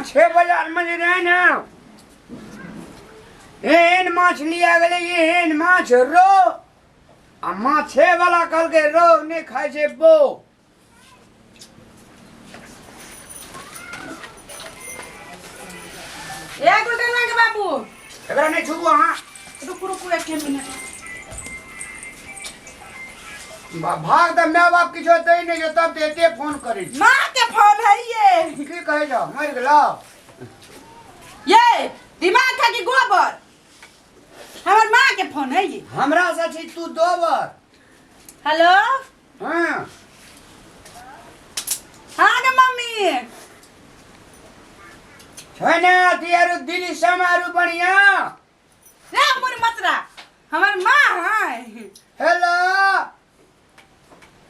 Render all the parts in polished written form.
माछे बाजार में रहे ना एन माछ लिया गले ये एन माछ रो आ माछे वाला कल के रो ने खाए छे बो एक मिनट लगे बाबू एकरा नहीं छुबो हां रुक रुक एक मिनट भाग द मैं बाप की जो दे नहीं जो तब देते फोन करी मां के फोन है ये की कहे जा मर गेला ये दिमाग का की गोबर हमर मां के फोन है ये हमरा से छी तू दोबर हेलो हां हां के मम्मी छने तियारु दिली समारु बढ़िया रे मोर मतरा हमर मां है हेलो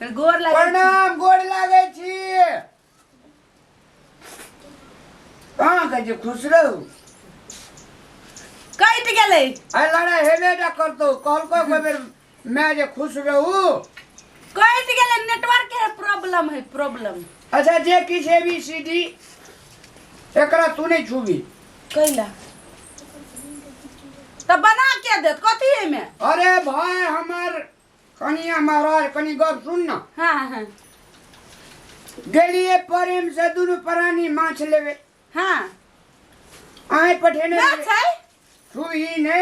गोर लागे प्रणाम गोड़ लागे छी कहां के जे खुश रहू कट गेले आ लड़ा हेबे टा करतो कॉल को कोई बेर मैं जे खुश रहू कट गेले नेटवर्क के प्रॉब्लम है प्रॉब्लम अच्छा जे किछ ABCD एकरा तू नहीं छुबी कैला तब बना के देत कथी है में अरे भाई हमर कनिया महाराज कनी गप सुन ना हां हां गेलिए प्रेम से दुनु प्राणी माछ लेवे हां आए पठेने माछ है छुई ने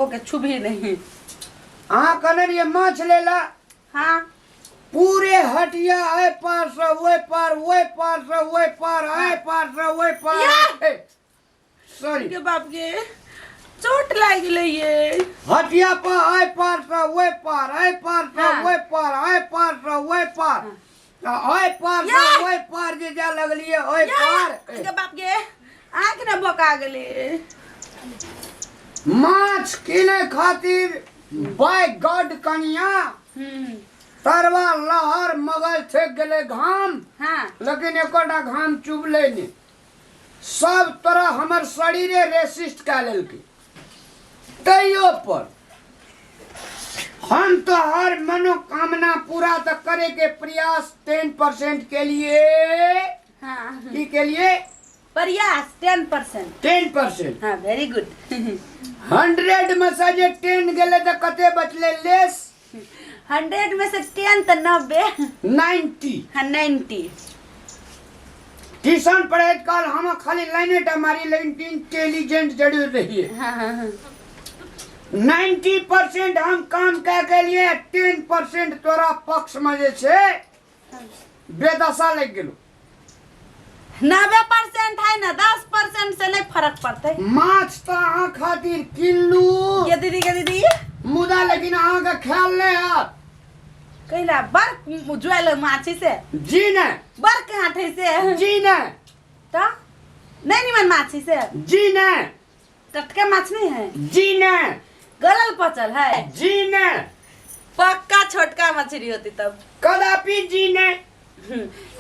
ओके छुभी नहीं आ कनर ये माछ लेला हां पूरे हटिया आए पार से वो पार वो पार से वो पार आए पार से वो पार सॉरी के बाप के चोट लाग गेले ये हटिया पर आए पार से वो पार आए पार से वो पार आए पार से वो पार आए पार से वो पार जे जा लगलिए ओए पार के बाप के आंख ने बका गेले माछ किने खातिर बाय गॉड कनिया तरवा लहर मगल थे गेले घाम हां लेकिन एकोटा घाम चुभले ने सब तरह हमर शरीरे रेसिस्ट कर लेलके तैयो पर हम तो हर मनोकामना पूरा तो करे के प्रयास 10% के लिए हां की के लिए प्रयास 10% 10% हां वेरी गुड 100 में से जे 10 गेले तो कते बचले लेस 100 में से 10 तो 90 90 हां 90 ट्यूशन पढ़े काल हम खाली लाइने हमारी लेकिन इंटेलिजेंट जरूर रहिए हां हां 90% हम काम के लिए 10% तोरा पक्ष में जे छे बेदशा लग गेलो 90% है ना 10% से नहीं फर्क पड़ते माछ तो अहाँ खातिर किल्लू ये दीदी के दीदी मुदा लेकिन अहाँ का ख्याल नहीं है कैला बर जुएल माछी से जी ने बर कहाँ थे से जी ने तो नहीं निमन माछी से जी ने टटका माछ नहीं है जी ने गलल पचल है जी ने पक्का छोटका मछली होती तब कदापि जी ने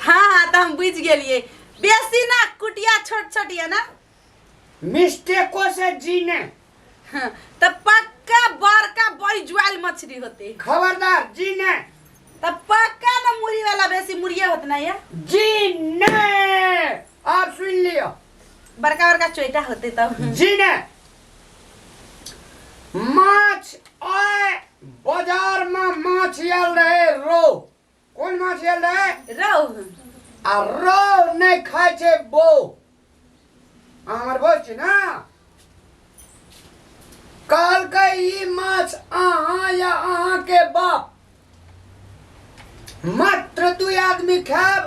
हाँ हाँ तो हम बुझ गेलिए बेसी ना कुटिया छोट छोट है ना मिस्टेको से जी ने हाँ, तो पक्का बड़का बड़ी जुआल मछली होती खबरदार जी ने तब पक्का ना मुरी वाला बेसी मुरिया होता ना ये जी ने आप सुन लियो बड़का बड़का चोइटा होते तब जी ने माछ आए बाजार में माछ आयल रहे रो कौन माछ आयल रहे रोहु आ रो नहीं खाए छे बो हमर बो छी ना काल का ई माछ अहाँ या अहाँ के बाप मात्र 2 आदमी खाब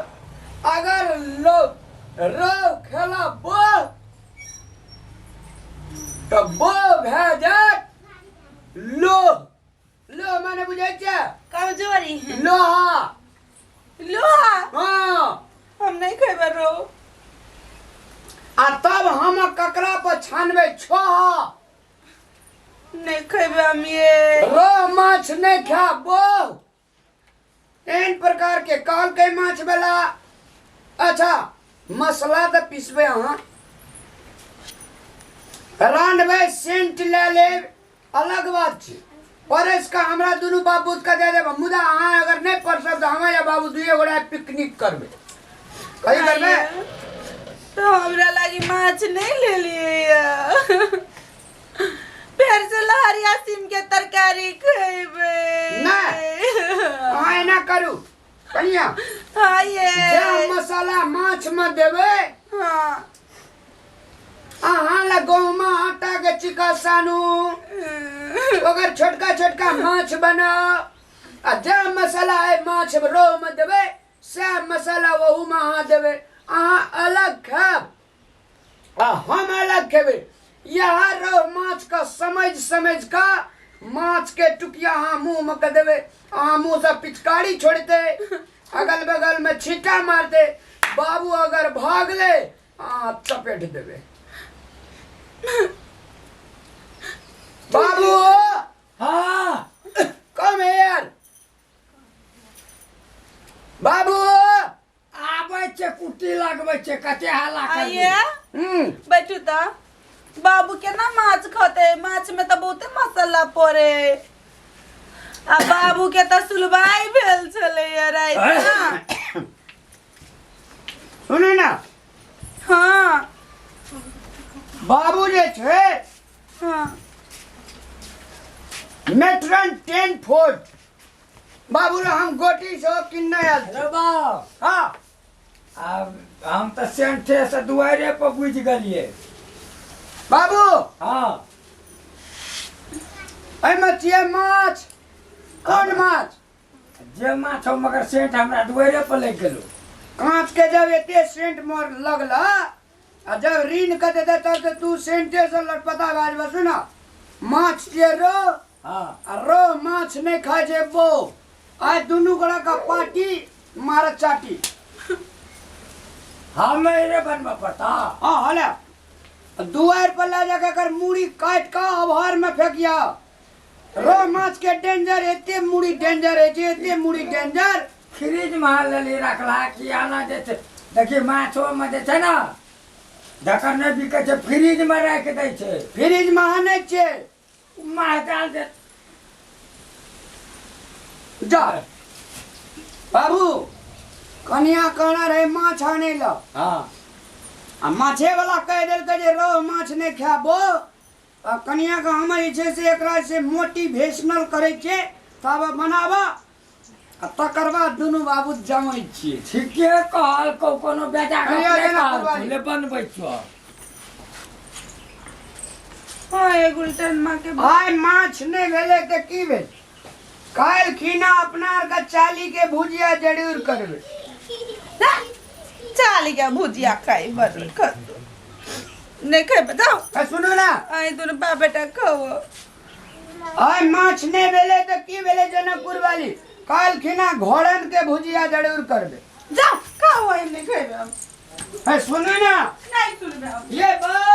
अगर लोग रो खेला बो तो बो भे जात लो लो माने बुझे छे कमजोरी है लोहा लोहा हाँ हम नहीं खेबे रो आ तब हम ककरा पर छानबे छोहा नहीं खेबे हम ये रो माछ नहीं खाबो इन प्रकार के काल के माछ बेला अच्छा मसला तो पिसबे अहाँ रांधबे सेंट ले ले अलग बात छे परस का हमरा दुनु बाबूत का दे देबा मुदा अहाँ अगर नहीं परसब तो हम या बाबू दुए गोड़ा पिकनिक करबे कही करबे तो हमरा लागी माछ नहीं ले लिए फिर से लहरिया सिम के तरकारी खेबे ना आए ना करू कनिया हाँ ये जे मसाला माछ में देवे हाँ अहाँ लगो में आटा के चिका सानू अगर छोटका छोटका माछ बनाओ आ जे मसाला है माछ रो में देवे से मसाला वहू में अहाँ देवे अहाँ अलग खाब आ हम अलग खेबे यहाँ रो माछ का समझ का माछ के टुकिया हाँ मुंह में कर देवे हाँ मुंह से पिचकारी छोड़ते अगल बगल में छींटा मारते बाबू अगर भाग ले चपेट देवे बाबू हाँ कम हियर बाबू आबै छे कुट्टी लगबै छे कते हाला आइए कर बैठू ता बाबू के ना माछ खाते माछ में तो बहुते मसाला पड़े आ बाबू के तो सुलवाई भेल छले रात ना सुनो ना हाँ बाबू जे छे हाँ मेट्रन 10 फुट बाबू रे हम गोटी से किन्ने आयल छे। रे बाप हाँ अब हम तो सेंठे से दुआरे पर बुझ गलिए बाबू हाँ एमे छियै माछ कोन माछ जे माछ हो मगर सेंठ हमरा दुआरे पर लग गेलो कांच के जब एते सेंट मोर लगला आ जब ऋण कर देते तब तो तू सेंटे से लटपटा बाज सुना माछ छियै रो हाँ आ रो माछ नहीं खाए छे वो आज दुनू गोड़ा का पार्टी मारा चाटी हम मेरे बनवा पड़ता हाँ हला दुआर पर ला जाकर कर मूड़ी काट का अभार में फेंकिया रो माछ के डेंजर एते मूड़ी डेंजर है जे एते मूड़ी डेंजर फ्रिज में लेली रखला कि आना जे छे देखिए माछो में जे छे ना ढक्कन नहीं बिके छे फ्रिज में रख दै छे फ्रिज में आने छे माछ डाल दे जा बाबू कनिया कहना रहे माछ आने ला हाँ आ माछे वाला कह दिल के जे रो माछ नहीं खाबो आ कनिया का हमर इच्छे से एकरा से मोटिवेशनल करे छे तब बनावा आ तकर बाद दुनू बाबू जमै छियै ठीके कहल कोनो बेटा के कहिया अपने जेना कहल करबाली। ले बनबै छो हाँ ये गुलटन माँ के आय माछ नहीं भेले तो की भेल काल खीना अपना आर का चाली के भुजिया जरूर करबे चाली का भुजिया खाई बड़ नहीं खाई बताओ आ सुनो ना आई दोनों बाप बेटा खाओ आय माछ नहीं भेले तो की भेले जनकपुर वाली काल खीना घोड़न के भुजिया जरूर करबे जाओ खाओ आई नहीं खाई है सुनो ना नहीं सुन रहा ये बात